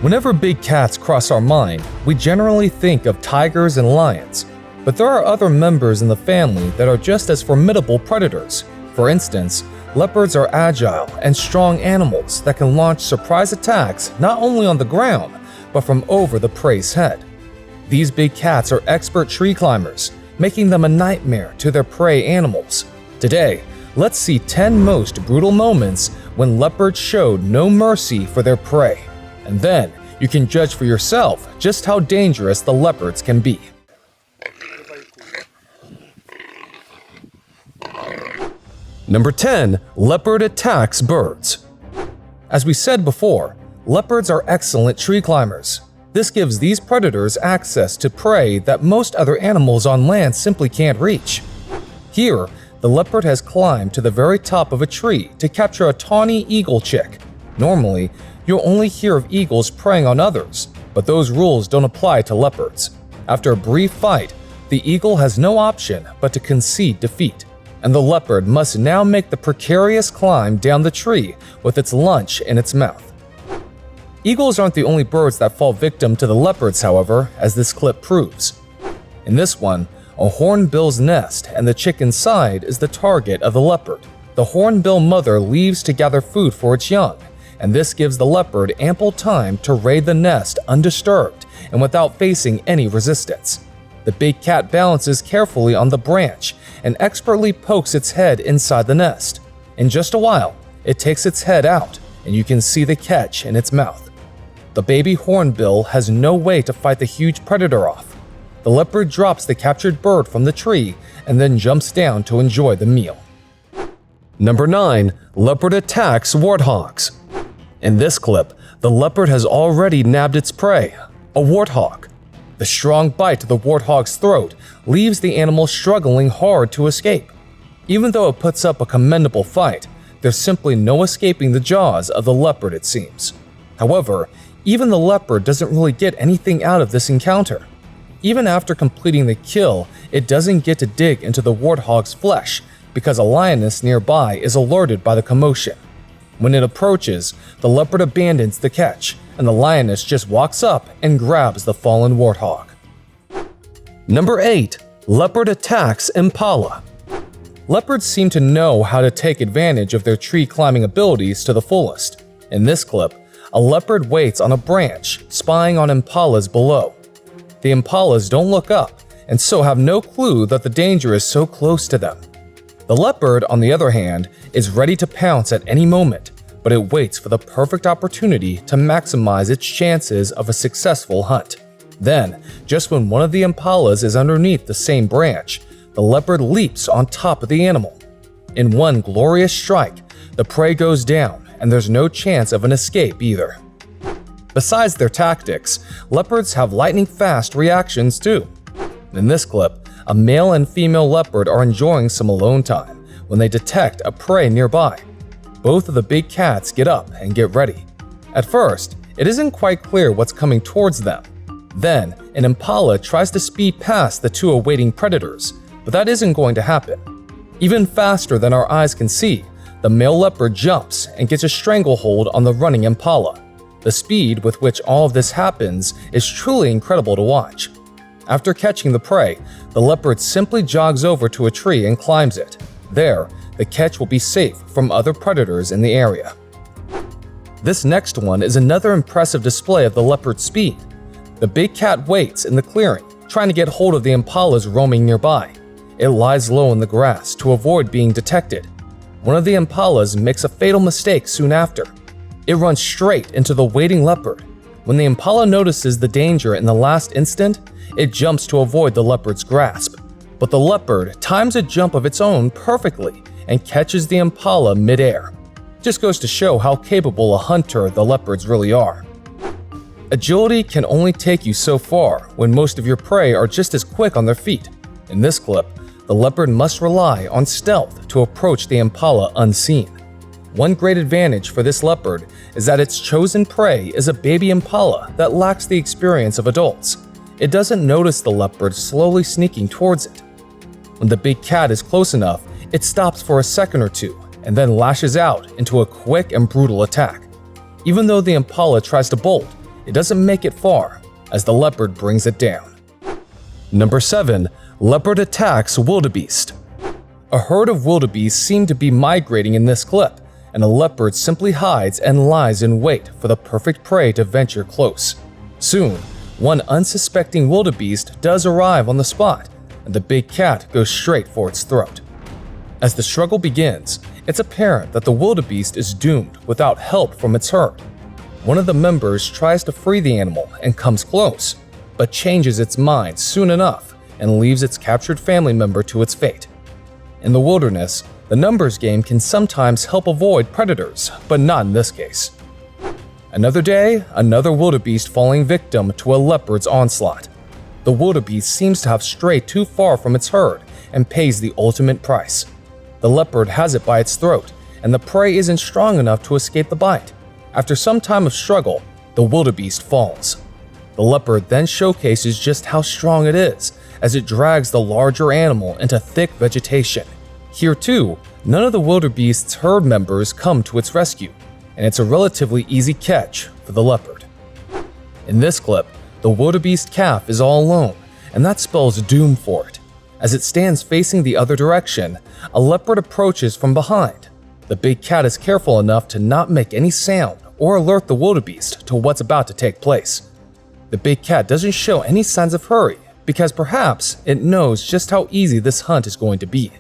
Whenever big cats cross our mind, we generally think of tigers and lions. But there are other members in the family that are just as formidable predators. For instance, leopards are agile and strong animals that can launch surprise attacks not only on the ground, but from over the prey's head. These big cats are expert tree climbers, making them a nightmare to their prey animals. Today, let's see 10 most brutal moments when leopards showed no mercy for their prey. And then, you can judge for yourself just how dangerous the leopards can be. Number 10. Leopard attacks birds. As we said before, leopards are excellent tree climbers. This gives these predators access to prey that most other animals on land simply can't reach. Here, the leopard has climbed to the very top of a tree to capture a tawny eagle chick. Normally, you'll only hear of eagles preying on others, but those rules don't apply to leopards. After a brief fight, the eagle has no option but to concede defeat, and the leopard must now make the precarious climb down the tree with its lunch in its mouth. Eagles aren't the only birds that fall victim to the leopards, however, as this clip proves. In this one, a hornbill's nest and the chick inside is the target of the leopard. The hornbill mother leaves to gather food for its young, and this gives the leopard ample time to raid the nest undisturbed and without facing any resistance. The big cat balances carefully on the branch and expertly pokes its head inside the nest. In just a while, it takes its head out, and you can see the catch in its mouth. The baby hornbill has no way to fight the huge predator off. The leopard drops the captured bird from the tree and then jumps down to enjoy the meal. Number 9. Leopard attacks warthogs. In this clip, the leopard has already nabbed its prey, a warthog. The strong bite to the warthog's throat leaves the animal struggling hard to escape. Even though it puts up a commendable fight, there's simply no escaping the jaws of the leopard, it seems. However, even the leopard doesn't really get anything out of this encounter. Even after completing the kill, it doesn't get to dig into the warthog's flesh because a lioness nearby is alerted by the commotion. When it approaches, the leopard abandons the catch, and the lioness just walks up and grabs the fallen warthog. Number 8. Leopard attacks impala. Leopards seem to know how to take advantage of their tree climbing abilities to the fullest. In this clip, a leopard waits on a branch, spying on impalas below. The impalas don't look up, and so have no clue that the danger is so close to them. The leopard, on the other hand, is ready to pounce at any moment, but it waits for the perfect opportunity to maximize its chances of a successful hunt. Then, just when one of the impalas is underneath the same branch, the leopard leaps on top of the animal. In one glorious strike, the prey goes down, and there's no chance of an escape either. Besides their tactics, leopards have lightning-fast reactions too. In this clip, a male and female leopard are enjoying some alone time when they detect a prey nearby. Both of the big cats get up and get ready. At first, it isn't quite clear what's coming towards them. Then, an impala tries to speed past the two awaiting predators, but that isn't going to happen. Even faster than our eyes can see, the male leopard jumps and gets a stranglehold on the running impala. The speed with which all of this happens is truly incredible to watch. After catching the prey, the leopard simply jogs over to a tree and climbs it. There, the catch will be safe from other predators in the area. This next one is another impressive display of the leopard's speed. The big cat waits in the clearing, trying to get hold of the impalas roaming nearby. It lies low in the grass to avoid being detected. One of the impalas makes a fatal mistake soon after. It runs straight into the waiting leopard. When the impala notices the danger in the last instant, it jumps to avoid the leopard's grasp. But the leopard times a jump of its own perfectly and catches the impala midair. Just goes to show how capable a hunter the leopards really are. Agility can only take you so far when most of your prey are just as quick on their feet. In this clip, the leopard must rely on stealth to approach the impala unseen. One great advantage for this leopard is that its chosen prey is a baby impala that lacks the experience of adults. It doesn't notice the leopard slowly sneaking towards it. When the big cat is close enough, it stops for a second or two and then lashes out into a quick and brutal attack. Even though the impala tries to bolt, it doesn't make it far, as the leopard brings it down. Number 7. Leopard attacks wildebeest. A herd of wildebeest seem to be migrating in this clip, and a leopard simply hides and lies in wait for the perfect prey to venture close. Soon, one unsuspecting wildebeest does arrive on the spot, and the big cat goes straight for its throat. As the struggle begins, it's apparent that the wildebeest is doomed without help from its herd. One of the members tries to free the animal and comes close, but changes its mind soon enough and leaves its captured family member to its fate. In the wilderness, the numbers game can sometimes help avoid predators, but not in this case. Another day, another wildebeest falling victim to a leopard's onslaught. The wildebeest seems to have strayed too far from its herd and pays the ultimate price. The leopard has it by its throat, and the prey isn't strong enough to escape the bite. After some time of struggle, the wildebeest falls. The leopard then showcases just how strong it is as it drags the larger animal into thick vegetation. Here too, none of the wildebeest's herd members come to its rescue, and it's a relatively easy catch for the leopard. In this clip, the wildebeest calf is all alone, and that spells doom for it. As it stands facing the other direction, a leopard approaches from behind. The big cat is careful enough to not make any sound or alert the wildebeest to what's about to take place. The big cat doesn't show any signs of hurry because perhaps it knows just how easy this hunt is going to be.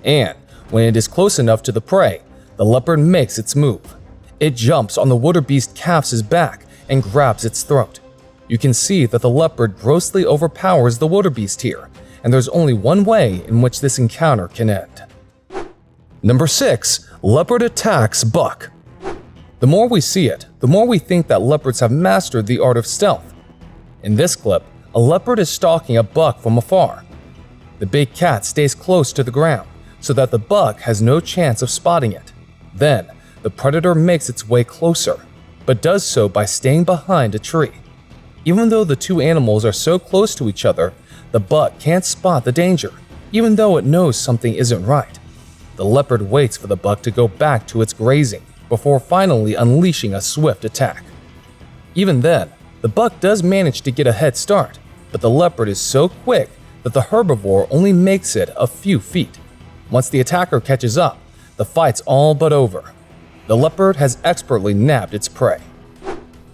And when it is close enough to the prey, the leopard makes its move. It jumps on the wildebeest calf's back and grabs its throat. You can see that the leopard grossly overpowers the wildebeest here, and there's only one way in which this encounter can end. Number 6. Leopard attacks buck. The more we see it, the more we think that leopards have mastered the art of stealth. In this clip, a leopard is stalking a buck from afar. The big cat stays close to the ground, so that the buck has no chance of spotting it. Then, the predator makes its way closer, but does so by staying behind a tree. Even though the two animals are so close to each other, the buck can't spot the danger, even though it knows something isn't right. The leopard waits for the buck to go back to its grazing before finally unleashing a swift attack. Even then, the buck does manage to get a head start, but the leopard is so quick that the herbivore only makes it a few feet. Once the attacker catches up, the fight's all but over. The leopard has expertly nabbed its prey.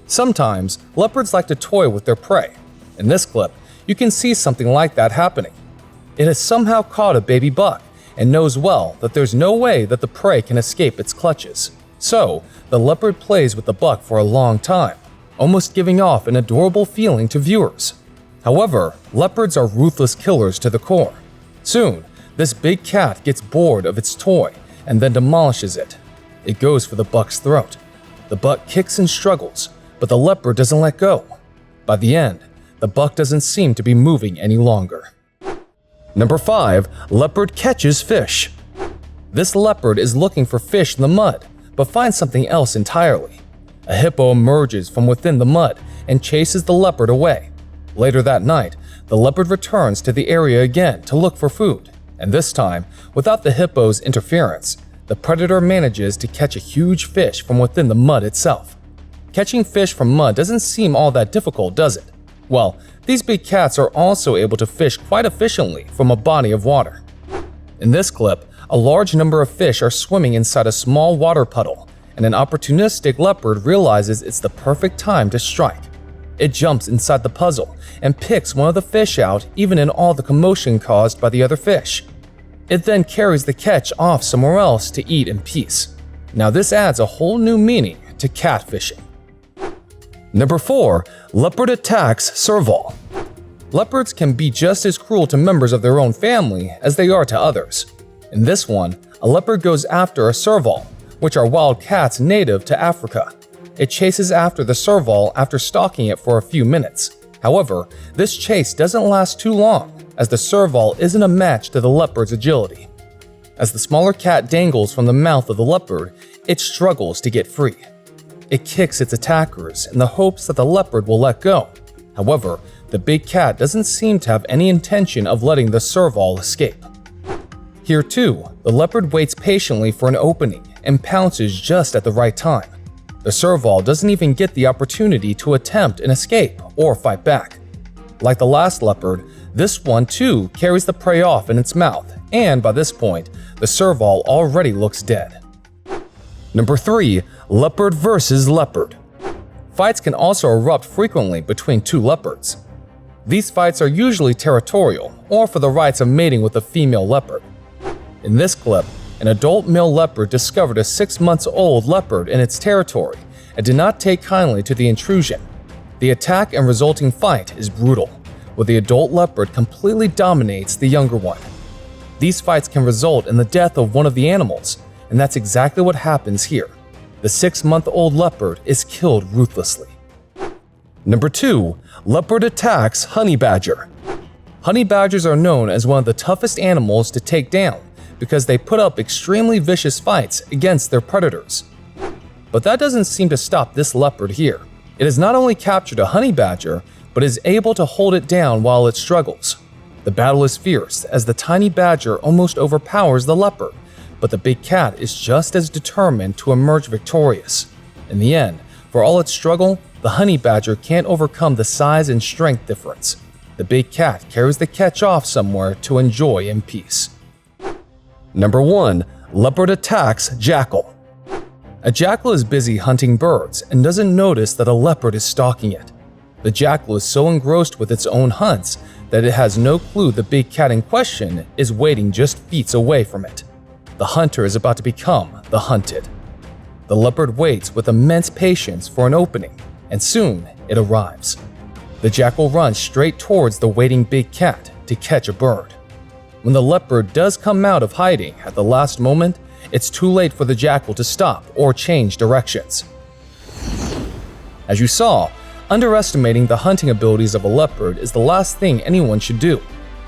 Sometimes, leopards like to toy with their prey. In this clip, you can see something like that happening. It has somehow caught a baby buck and knows well that there's no way that the prey can escape its clutches. So, the leopard plays with the buck for a long time, almost giving off an adorable feeling to viewers. However, leopards are ruthless killers to the core. Soon, this big cat gets bored of its toy and then demolishes it. It goes for the buck's throat. The buck kicks and struggles, but the leopard doesn't let go. By the end, the buck doesn't seem to be moving any longer. Number 5. Leopard catches fish. This leopard is looking for fish in the mud, but finds something else entirely. A hippo emerges from within the mud and chases the leopard away. Later that night, the leopard returns to the area again to look for food, and this time, without the hippo's interference, the predator manages to catch a huge fish from within the mud itself. Catching fish from mud doesn't seem all that difficult, does it? Well, these big cats are also able to fish quite efficiently from a body of water. In this clip, a large number of fish are swimming inside a small water puddle, and an opportunistic leopard realizes it's the perfect time to strike. It jumps inside the puzzle and picks one of the fish out even in all the commotion caused by the other fish. It then carries the catch off somewhere else to eat in peace. Now this adds a whole new meaning to catfishing. Number 4. Leopard attacks serval. Leopards can be just as cruel to members of their own family as they are to others. In this one, a leopard goes after a serval, which are wild cats native to Africa. It chases after the serval after stalking it for a few minutes. However, this chase doesn't last too long, as the serval isn't a match to the leopard's agility. As the smaller cat dangles from the mouth of the leopard, it struggles to get free. It kicks its attackers in the hopes that the leopard will let go. However, the big cat doesn't seem to have any intention of letting the serval escape. Here too, the leopard waits patiently for an opening and pounces just at the right time. The serval doesn't even get the opportunity to attempt an escape or fight back. Like the last leopard, this one too carries the prey off in its mouth, and by this point, the serval already looks dead. Number 3. Leopard versus leopard. Fights can also erupt frequently between two leopards. These fights are usually territorial or for the rights of mating with a female leopard. In this clip, an adult male leopard discovered a 6-month-old leopard in its territory and did not take kindly to the intrusion. The attack and resulting fight is brutal, where the adult leopard completely dominates the younger one. These fights can result in the death of one of the animals, and that's exactly what happens here. The 6-month-old leopard is killed ruthlessly. Number 2. Leopard attacks honey badger. Honey badgers are known as one of the toughest animals to take down because they put up extremely vicious fights against their predators. But that doesn't seem to stop this leopard here. It has not only captured a honey badger, but is able to hold it down while it struggles. The battle is fierce as the tiny badger almost overpowers the leopard, but the big cat is just as determined to emerge victorious. In the end, for all its struggle, the honey badger can't overcome the size and strength difference. The big cat carries the catch off somewhere to enjoy in peace. Number 1. Leopard attacks jackal. A jackal is busy hunting birds and doesn't notice that a leopard is stalking it. The jackal is so engrossed with its own hunts that it has no clue the big cat in question is waiting just feet away from it. The hunter is about to become the hunted. The leopard waits with immense patience for an opening, and soon it arrives. The jackal runs straight towards the waiting big cat to catch a bird. When the leopard does come out of hiding at the last moment, it's too late for the jackal to stop or change directions. As you saw, underestimating the hunting abilities of a leopard is the last thing anyone should do.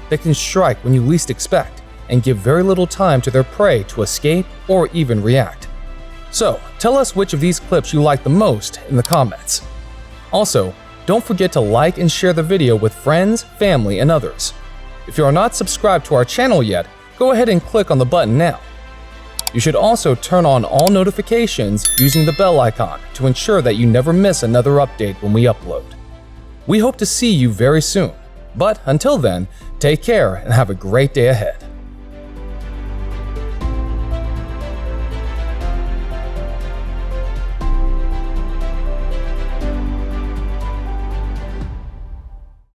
They can strike when you least expect and give very little time to their prey to escape or even react. So, tell us which of these clips you like the most in the comments. Also, don't forget to like and share the video with friends, family, and others. If you are not subscribed to our channel yet, go ahead and click on the button now. You should also turn on all notifications using the bell icon to ensure that you never miss another update when we upload. We hope to see you very soon, but until then, take care and have a great day ahead.